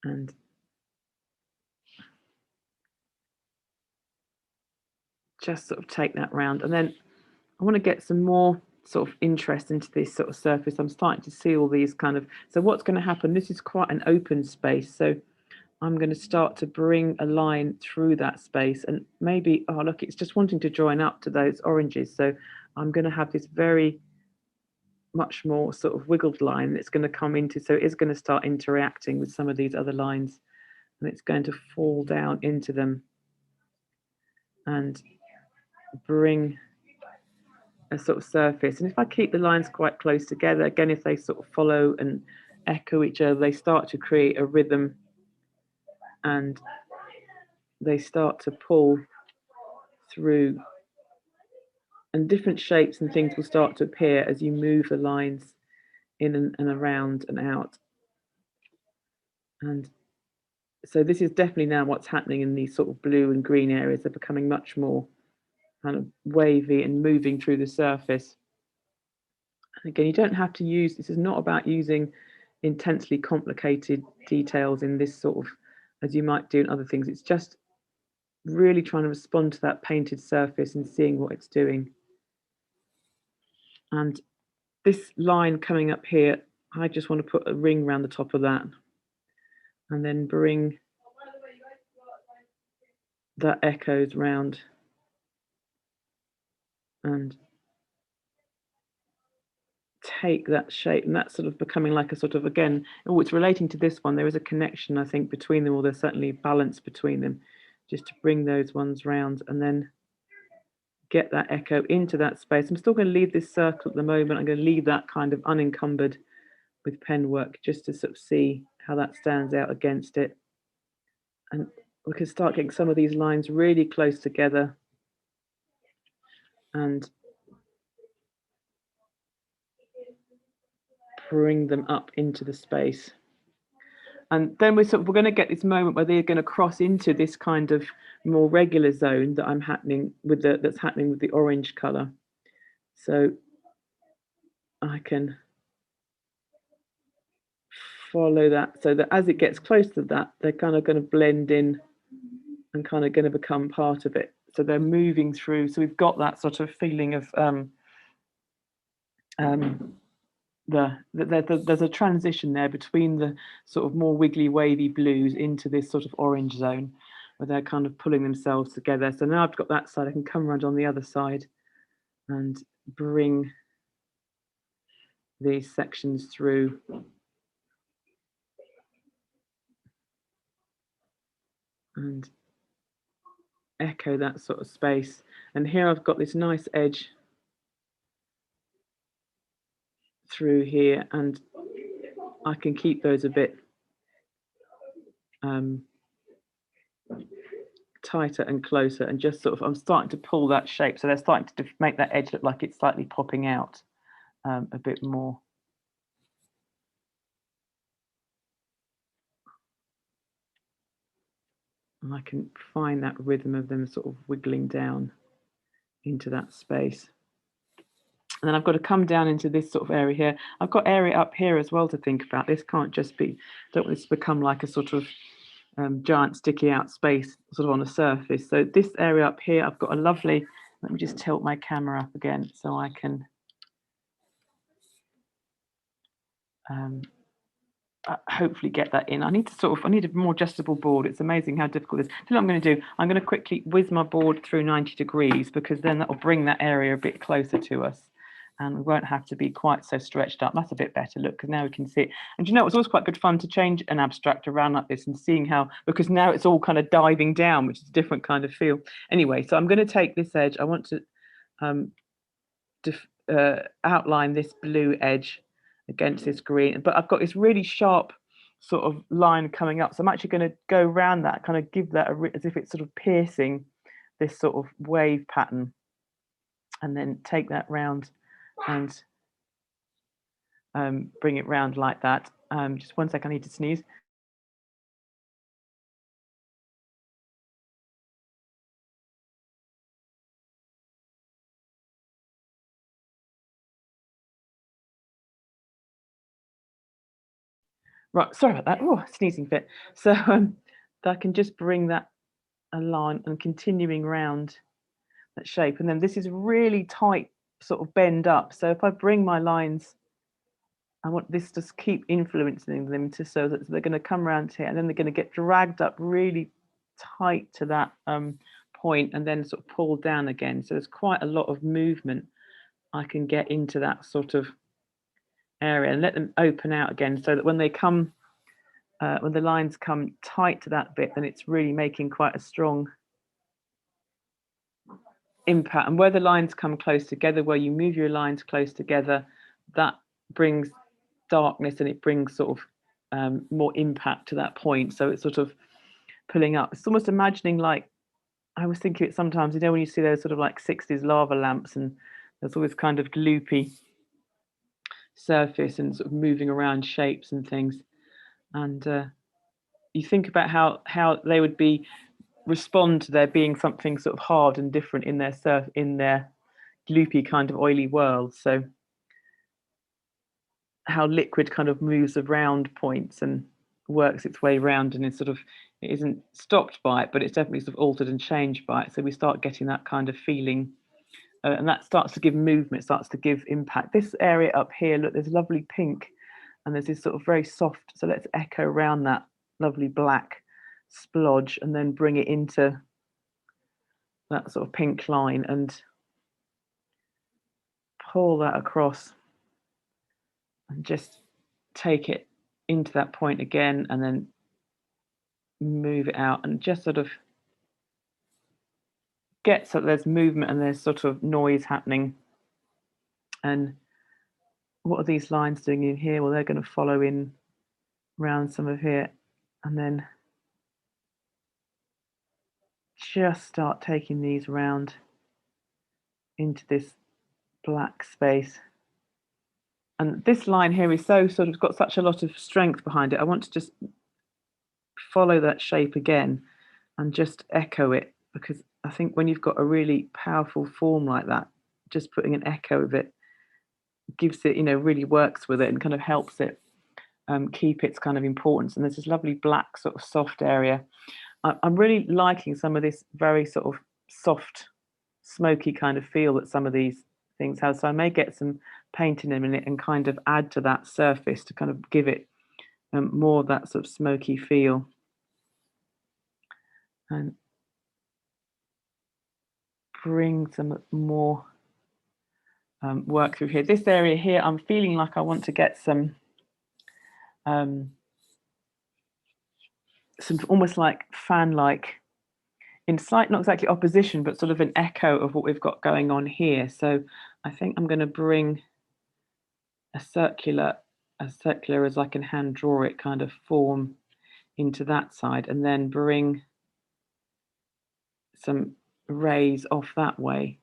and just sort of take that round. And then I want to get some more sort of interest into this sort of surface. I'm starting to see all these kind of, so what's going to happen, this is quite an open space, so I'm going to start to bring a line through that space, and maybe, oh look, it's just wanting to join up to those oranges, so I'm going to have this very much more sort of wiggled line that's going to come into, so it's going to start interacting with some of these other lines, and it's going to fall down into them and bring a sort of surface. And if I keep the lines quite close together, again, if they sort of follow and echo each other, they start to create a rhythm, and they start to pull through, and different shapes and things will start to appear as you move the lines in and around and out. And so this is definitely now what's happening in these sort of blue and green areas. They're becoming much more kind of wavy and moving through the surface. And again, you don't have to use, this is not about using intensely complicated details in this sort of, as you might do in other things. It's just really trying to respond to that painted surface and seeing what it's doing. And this line coming up here, I just want to put a ring around the top of that, and then bring that echoes round and take that shape, and that's sort of becoming like a sort of, again, oh, it's relating to this one. There is a connection, I think, between them, or there's certainly balance between them, just to bring those ones round and then get that echo into that space. I'm still going to leave this circle at the moment. I'm going to leave that kind of unencumbered with pen work, just to sort of see how that stands out against it. And we can start getting some of these lines really close together and bring them up into the space. And then we're going to get this moment where they're going to cross into this kind of more regular zone that that's happening with the orange color. So I can follow that, so that as it gets close to that, they're kind of going to blend in and kind of going to become part of it. So they're moving through. So we've got that sort of feeling of there's a transition there between the sort of more wiggly, wavy blues into this sort of orange zone, where they're kind of pulling themselves together. So now I've got that side, I can come around on the other side and bring these sections through. And echo that sort of space. And here I've got this nice edge through here, and I can keep those a bit tighter and closer, and just sort of, I'm starting to pull that shape, so they're starting to make that edge look like it's slightly popping out a bit more. And I can find that rhythm of them sort of wiggling down into that space. And then I've got to come down into this sort of area here. I've got area up here as well to think about. This can't just be, don't want this to become like a sort of giant sticky out space sort of on the surface. So this area up here, I've got a lovely, let me just tilt my camera up again so I can hopefully get that in. I need a more adjustable board. It's amazing how difficult it is. So what I'm going to do, I'm going to quickly whiz my board through 90 degrees, because then that will bring that area a bit closer to us, and we won't have to be quite so stretched up. That's a bit better, look, because now we can see it. And you know, it's always quite good fun to change an abstract around like this and seeing how, because now it's all kind of diving down, which is a different kind of feel. Anyway, so I'm going to take this edge. I want to outline this blue edge against this green, but I've got this really sharp sort of line coming up, so I'm actually going to go around that, kind of give that as if it's sort of piercing this sort of wave pattern, and then take that round and bring it round like that. Just one sec, I need to sneeze. Right, sorry about that. Oh, sneezing fit. So I can just bring that along and continuing round that shape. And then this is really tight sort of bend up. So if I bring my lines, I want this to keep influencing them to so that they're going to come around here and then they're going to get dragged up really tight to that point and then sort of pulled down again. So there's quite a lot of movement I can get into that sort of area and let them open out again so that when they come, when the lines come tight to that bit, then it's really making quite a strong impact. And where the lines come close together, where you move your lines close together, that brings darkness and it brings sort of more impact to that point. So it's sort of pulling up. It's almost imagining like, I was thinking it sometimes, you know, when you see those sort of like 60s lava lamps and there's always kind of gloopy surface and sort of moving around shapes and things. And you think about how they would be respond to there being something sort of hard and different in their gloopy kind of oily world. So how liquid kind of moves around points and works its way around and is sort of, it isn't stopped by it, but it's definitely sort of altered and changed by it. So we start getting that kind of feeling, and that starts to give movement, starts to give impact. This area up here, look, there's lovely pink and there's this sort of very soft, so let's echo around that lovely black splodge and then bring it into that sort of pink line and pull that across and just take it into that point again and then move it out and just sort of get so there's movement and there's sort of noise happening. And what are these lines doing in here? Well, they're going to follow in around some of here and then just start taking these around into this black space. And this line here is so sort of got such a lot of strength behind it. I want to just follow that shape again and just echo it, because I think when you've got a really powerful form like that, just putting an echo of it gives it, you know, really works with it and kind of helps it keep its kind of importance. And there's this lovely black sort of soft area. I'm really liking some of this very sort of soft, smoky kind of feel that some of these things have. So I may get some painting in it and kind of add to that surface to kind of give it more of that sort of smoky feel. And bring some more work through here. This area here, I'm feeling like I want to get some almost like fan-like, in slight, not exactly opposition, but sort of an echo of what we've got going on here. So I think I'm going to bring a circular as I can hand draw it kind of form into that side and then bring some rays off that way.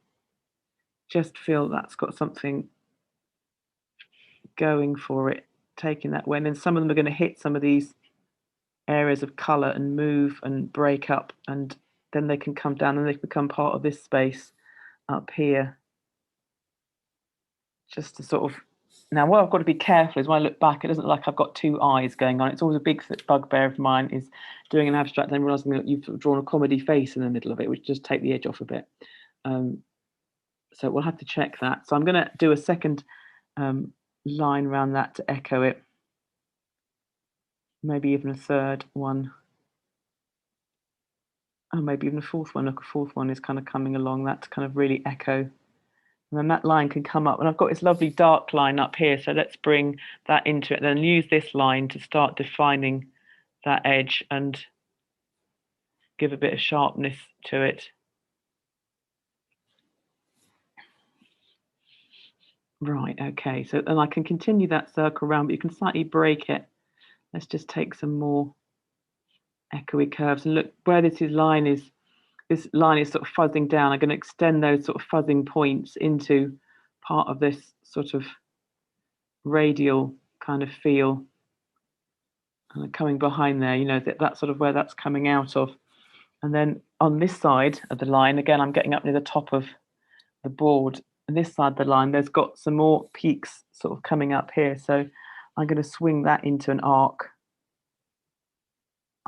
Just feel that's got something going for it, taking that way. And then some of them are going to hit some of these areas of colour and move and break up, and then they can come down and they become part of this space up here. Just to sort of, now what I've got to be careful is when I look back, it doesn't look like I've got two eyes going on. It's always a big bugbear of mine is doing an abstract and then realising that you've sort of drawn a comedy face in the middle of it, which just take the edge off a bit. So we'll have to check that. So I'm going to do a second line around that to echo it. Maybe even a third one. Oh, maybe even a fourth one. Look, a fourth one is kind of coming along that to kind of really echo. And then that line can come up. And I've got this lovely dark line up here. So let's bring that into it. Then use this line to start defining that edge and give a bit of sharpness to it. Right, okay. So then I can continue that circle around, but you can slightly break it. Let's just take some more echoey curves and look where this line is sort of fuzzing down. I'm going to extend those sort of fuzzing points into part of this sort of radial kind of feel coming behind there, you know, that's sort of where that's coming out of. And then on this side of the line, again, I'm getting up near the top of the board, and this side of the line, there's got some more peaks sort of coming up here. So I'm going to swing that into an arc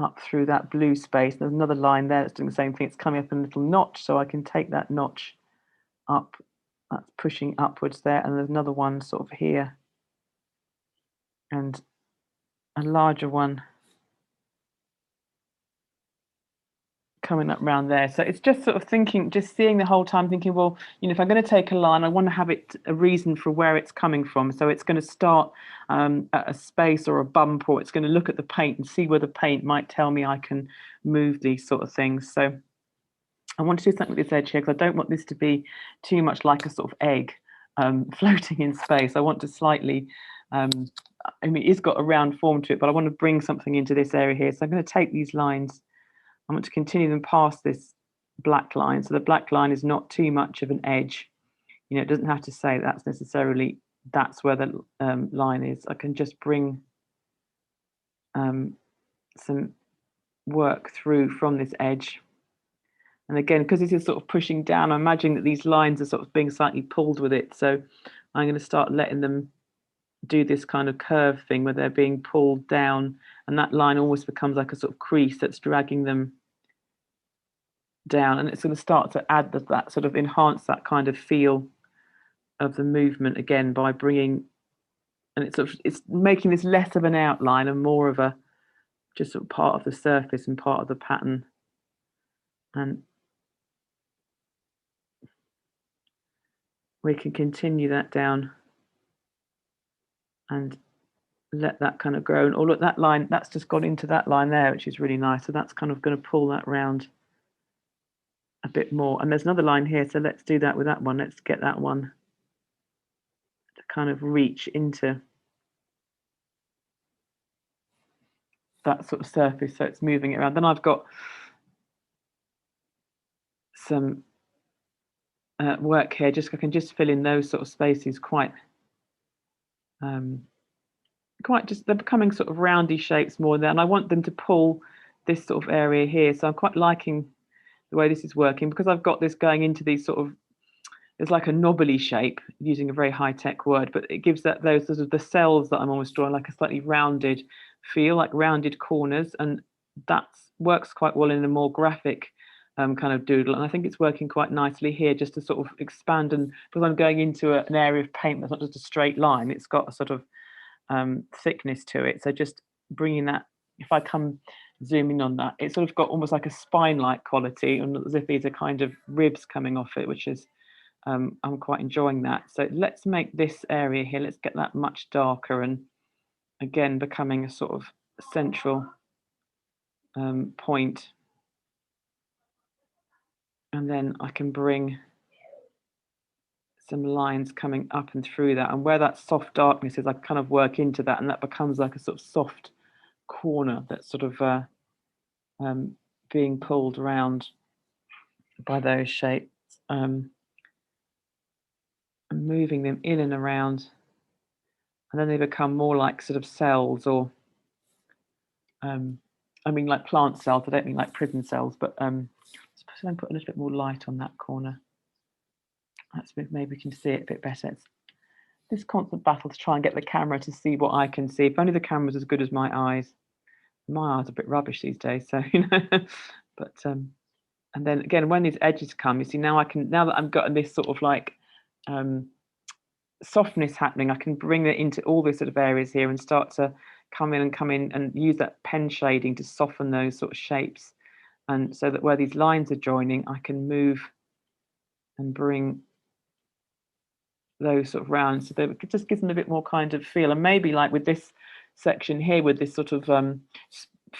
up through that blue space. There's another line there that's doing the same thing. It's coming up in a little notch, so I can take that notch up That's pushing upwards there, and there's another one sort of here, and a larger one coming up round there. So it's just sort of thinking, just seeing the whole time, thinking, well, you know, if I'm going to take a line, I want to have it a reason for where it's coming from. So it's going to start at a space or a bump, or it's going to look at the paint and see where the paint might tell me I can move these sort of things. So I want to do something with this edge here because I don't want this to be too much like a sort of egg floating in space. I want to slightly, I mean, it's got a round form to it, but I want to bring something into this area here. So I'm going to take these lines. I want to continue them past this black line. So the black line is not too much of an edge. You know, it doesn't have to say that's necessarily, that's where the line is. I can just bring some work through from this edge. And again, because this is sort of pushing down, I'm imagining that these lines are sort of being slightly pulled with it. So I'm going to start letting them do this kind of curve thing where they're being pulled down, and that line almost becomes like a sort of crease that's dragging them down, and it's going to start to add that sort of enhance that kind of feel of the movement again by bringing, and it's making this less of an outline and more of a just sort of part of the surface and part of the pattern. And we can continue that down and let that kind of grow. And oh, look, that line, that's just gone into that line there, which is really nice. So that's kind of going to pull that round a bit more. And there's another line here, so let's do that with that one. Let's get that one to kind of reach into that sort of surface, so it's moving it around. Then I've got some work here, just I can just fill in those sort of spaces quite just, they're becoming sort of roundy shapes more there, and I want them to pull this sort of area here. So I'm quite liking the way this is working because I've got this going into these sort of, it's like a knobbly shape, using a very high-tech word, but it gives that those sort of the cells that I'm almost drawing like a slightly rounded feel, like rounded corners, and that works quite well in a more graphic kind of doodle. And I think it's working quite nicely here, just to sort of expand, and because I'm going into an area of paint that's not just a straight line, it's got a sort of thickness to it. So just bringing that, if I come zooming on that, it's sort of got almost like a spine-like quality, and as if these are kind of ribs coming off it, which is I'm quite enjoying that. So let's make this area here, let's get that much darker, and again becoming a sort of central point. And then I can bring some lines coming up and through that, and where that soft darkness is, I kind of work into that, and that becomes like a sort of soft corner that's sort of being pulled around by those shapes, and moving them in and around, and then they become more like sort of cells, or I mean like plant cells. I don't mean like prison cells, but suppose I put a little bit more light on that corner. That's maybe we can see it a bit better. It's this constant battle to try and get the camera to see what I can see. If only the camera's as good as my eyes. My eyes are a bit rubbish these days, so you know. But and then again, when these edges come, you see, now I can, now that I've got this sort of like softness happening, I can bring it into all these sort of areas here and start to come in and use that pen shading to soften those sort of shapes, and so that where these lines are joining, I can move and bring those sort of round, so that it just gives them a bit more kind of feel. And maybe like with this section here, with this sort of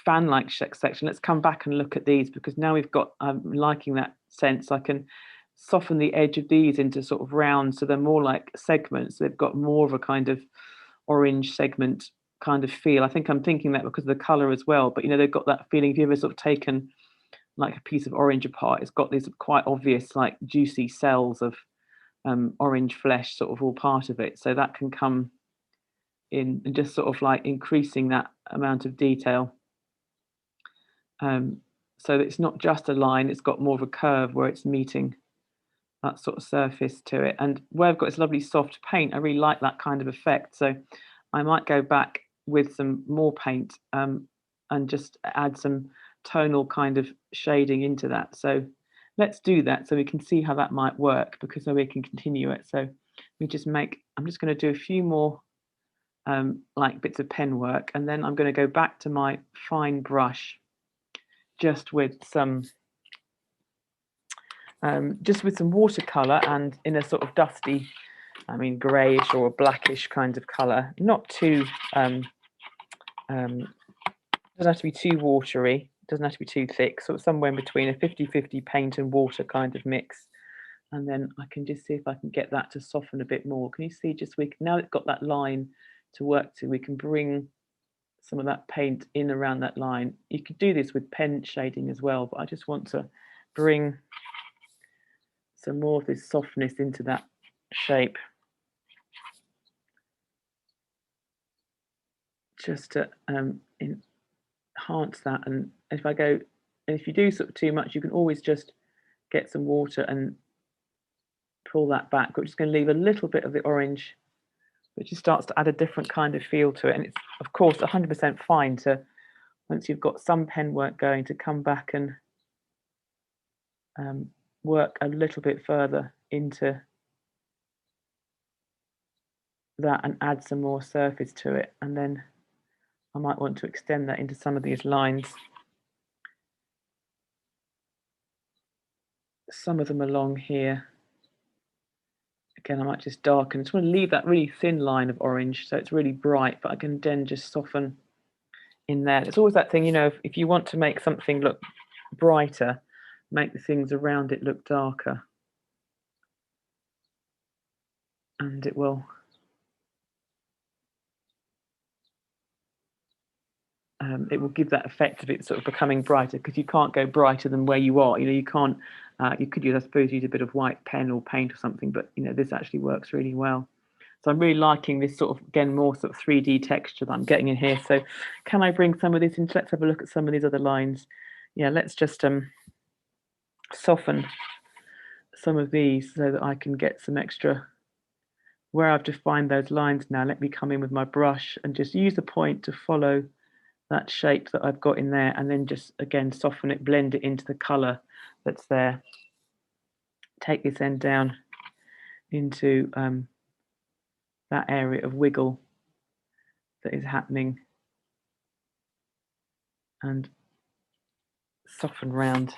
fan-like section, let's come back and look at these, because now we've got, I'm liking that sense. I can soften the edge of these into sort of round, so they're more like segments. They've got more of a kind of orange segment kind of feel. I think I'm thinking that because of the color as well, but you know, they've got that feeling. If you've ever sort of taken like a piece of orange apart, it's got these quite obvious like juicy cells of orange flesh sort of all part of it. So that can come in and just sort of like increasing that amount of detail, so that it's not just a line, it's got more of a curve where it's meeting that sort of surface to it. And where I've got this lovely soft paint, I really like that kind of effect. So I might go back with some more paint and just add some tonal kind of shading into that. So let's do that so we can see how that might work, because then we can continue it. So we just make, I'm just going to do a few more like bits of pen work, and then I'm going to go back to my fine brush just with some watercolor, and in a sort of dusty, I mean greyish or a blackish kind of color, not too doesn't have to be too watery, doesn't have to be too thick, sort of somewhere in between a 50-50 paint and water kind of mix. And then I can just see if I can get that to soften a bit more. Can you see, just now it's got that line to work to, we can bring some of that paint in around that line. You could do this with pen shading as well, but I just want to bring some more of this softness into that shape, just to enhance that. And if I go, and if you do sort of too much, you can always just get some water and pull that back, which is going to leave a little bit of the orange, which just starts to add a different kind of feel to it. And it's of course 100% fine to, once you've got some pen work going, to come back and work a little bit further into that and add some more surface to it. And then I might want to extend that into some of these lines, some of them along here. Again, I might just darken. I just want to leave that really thin line of orange so it's really bright, but I can then just soften in there. It's always that thing, you know, if you want to make something look brighter, make the things around it look darker, and it will give that effect of it sort of becoming brighter, because you can't go brighter than where you are. You know, you can't. You could use, I suppose, use a bit of white pen or paint or something, but you know, this actually works really well. So I'm really liking this sort of, again, more sort of 3D texture that I'm getting in here. So can I bring some of this into? Let's have a look at some of these other lines. Yeah, let's just soften some of these so that I can get some extra. Where I've defined those lines now, let me come in with my brush and just use the point to follow that shape that I've got in there, and then just again soften it, blend it into the color that's there. Take this end down into that area of wiggle that is happening, and soften round.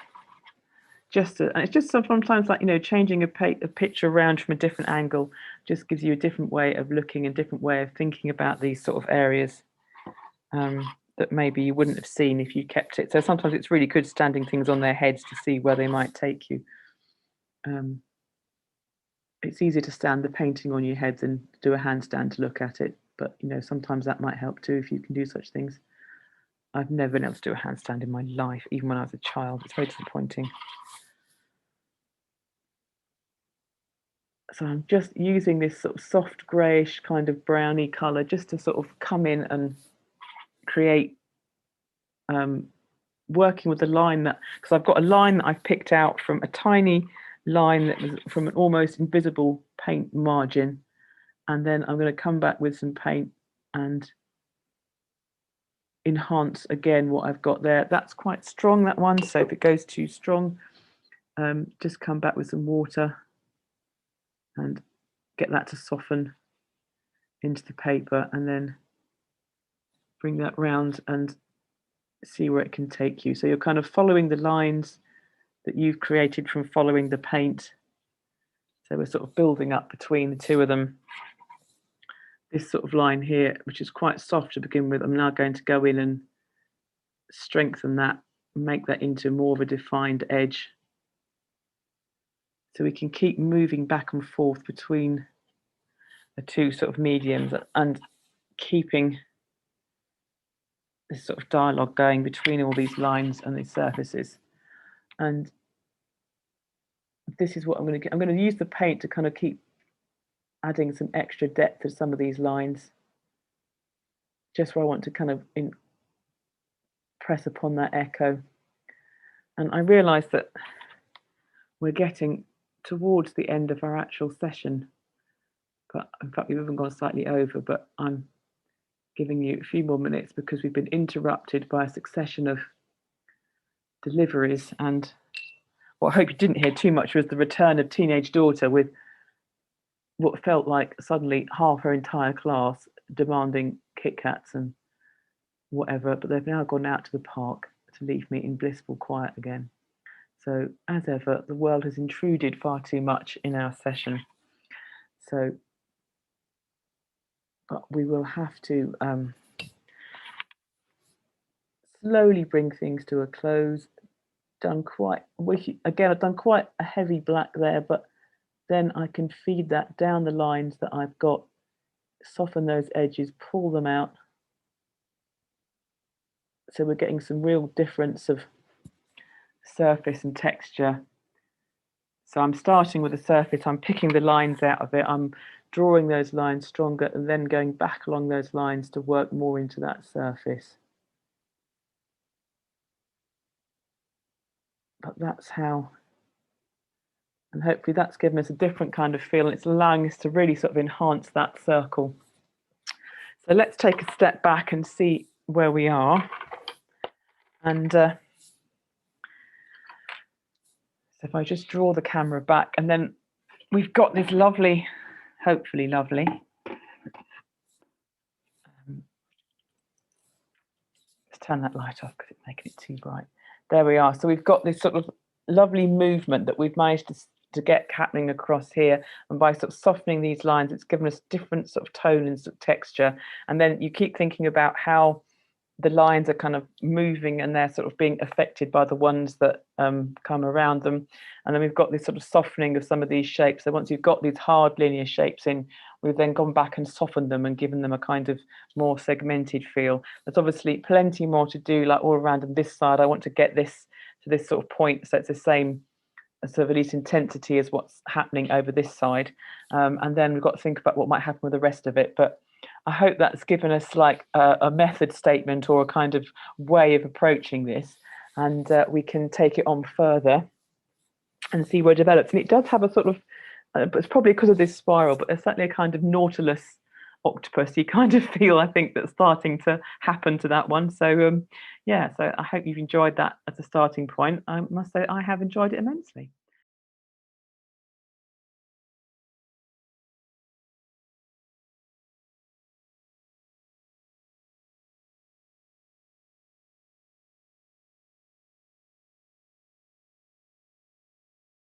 And it's just sometimes, like, you know, changing a picture around from a different angle just gives you a different way of looking and different way of thinking about these sort of areas that maybe you wouldn't have seen if you kept it. So sometimes it's really good standing things on their heads to see where they might take you. It's easier to stand the painting on your head than do a handstand to look at it, but you know, sometimes that might help too if you can do such things. I've never been able to do a handstand in my life, even when I was a child. It's very disappointing. So I'm just using this sort of soft greyish kind of browny colour just to sort of come in and create, working with the line that, because I've got a line that I've picked out from a tiny line that was from an almost invisible paint margin, and then I'm going to come back with some paint and enhance again what I've got there. That's quite strong, that one, so if it goes too strong, just come back with some water and get that to soften into the paper, and then bring that round and see where it can take you. So you're kind of following the lines that you've created from following the paint. So we're sort of building up between the two of them. This sort of line here, which is quite soft to begin with, I'm now going to go in and strengthen that, make that into more of a defined edge. So we can keep moving back and forth between the two sort of mediums and keeping this sort of dialogue going between all these lines and these surfaces. And this is what I'm going to get. I'm going to use the paint to kind of keep adding some extra depth to some of these lines, just where I want to kind of press upon that echo. And I realise that we're getting towards the end of our actual session, but in fact we've even gone slightly over, but I'm giving you a few more minutes because we've been interrupted by a succession of deliveries, and what I hope you didn't hear too much was the return of teenage daughter with what felt like suddenly half her entire class demanding Kit Kats and whatever, but they've now gone out to the park to leave me in blissful quiet again. So, as ever, the world has intruded far too much in our session. So, but we will have to slowly bring things to a close. I've done quite a heavy black there, but then I can feed that down the lines that I've got, soften those edges, pull them out. So we're getting some real difference of surface and texture. So I'm starting with the surface, I'm picking the lines out of it, I'm drawing those lines stronger and then going back along those lines to work more into that surface. But that's how, and hopefully that's given us a different kind of feel, and it's allowing us to really sort of enhance that circle. So let's take a step back and see where we are. And so if I just draw the camera back, and then we've got this lovely, hopefully lovely, let's turn that light off because it's making it too bright. There we are. So we've got this sort of lovely movement that we've managed to get happening across here, and by sort of softening these lines, it's given us different sort of tone and sort of texture. And then you keep thinking about how the lines are kind of moving and they're sort of being affected by the ones that come around them. And then we've got this sort of softening of some of these shapes. So once you've got these hard linear shapes in, we've then gone back and softened them and given them a kind of more segmented feel. There's obviously plenty more to do, like all around on this side. I want to get this to this sort of point, so it's the same sort of at least intensity as what's happening over this side. And then we've got to think about what might happen with the rest of it. But I hope that's given us like a method statement or a kind of way of approaching this, and we can take it on further and see where it develops. And it does have a sort of, but it's probably because of this spiral, but there's certainly a kind of nautilus octopus you kind of feel, I think, that's starting to happen to that one. So yeah, so I hope you've enjoyed that as a starting point. I must say I have enjoyed it immensely.